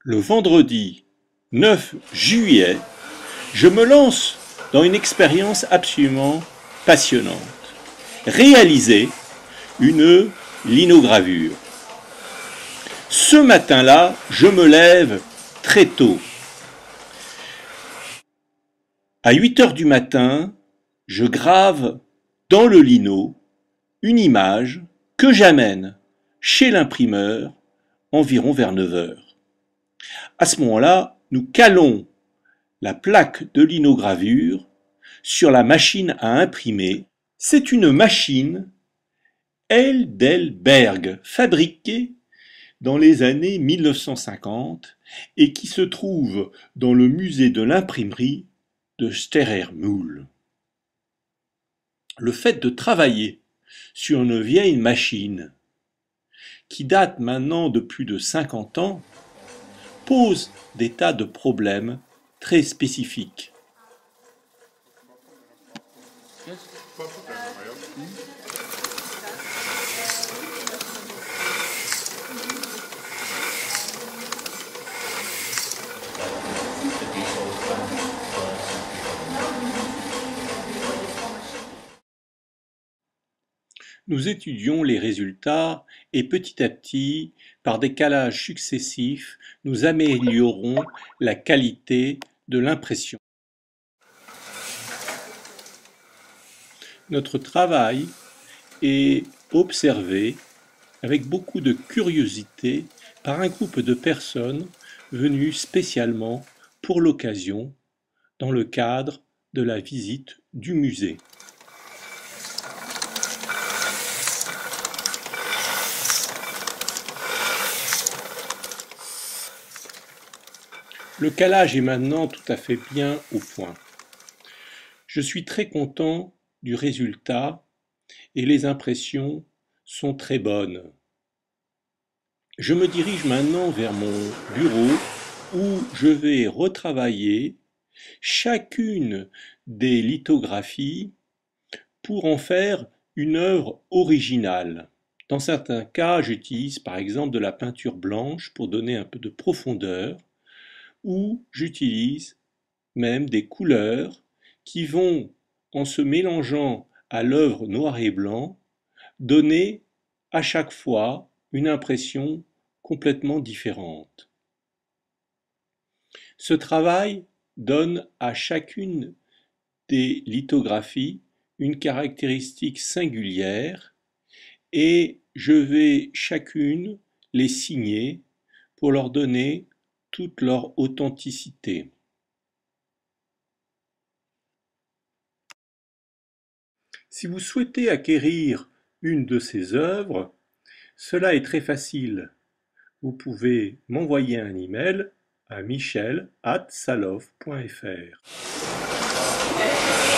Le vendredi 9 juillet, je me lance dans une expérience absolument passionnante. Réaliser une linogravure. Ce matin-là, je me lève très tôt. À 8 heures du matin, je grave dans le lino une image que j'amène chez l'imprimeur environ vers 9 heures. À ce moment-là, nous calons la plaque de linogravure sur la machine à imprimer. C'est une machine Heidelberg fabriquée dans les années 1950 et qui se trouve dans le musée de l'imprimerie de Sterremoul. Le fait de travailler sur une vieille machine qui date maintenant de plus de 50 ans pose des tas de problèmes très spécifiques. Nous étudions les résultats et petit à petit, par des calages successifs, nous améliorons la qualité de l'impression. Notre travail est observé avec beaucoup de curiosité par un groupe de personnes venues spécialement pour l'occasion dans le cadre de la visite du musée. Le calage est maintenant tout à fait bien au point. Je suis très content du résultat et les impressions sont très bonnes. Je me dirige maintenant vers mon bureau où je vais retravailler chacune des lithographies pour en faire une œuvre originale. Dans certains cas, j'utilise par exemple de la peinture blanche pour donner un peu de profondeur, ou j'utilise même des couleurs qui vont, en se mélangeant à l'œuvre noir et blanc, donner à chaque fois une impression complètement différente. Ce travail donne à chacune des lithographies une caractéristique singulière et je vais chacune les signer pour leur donner toute leur authenticité. Si vous souhaitez acquérir une de ces œuvres, cela est très facile. Vous pouvez m'envoyer un email à michel@salov.fr.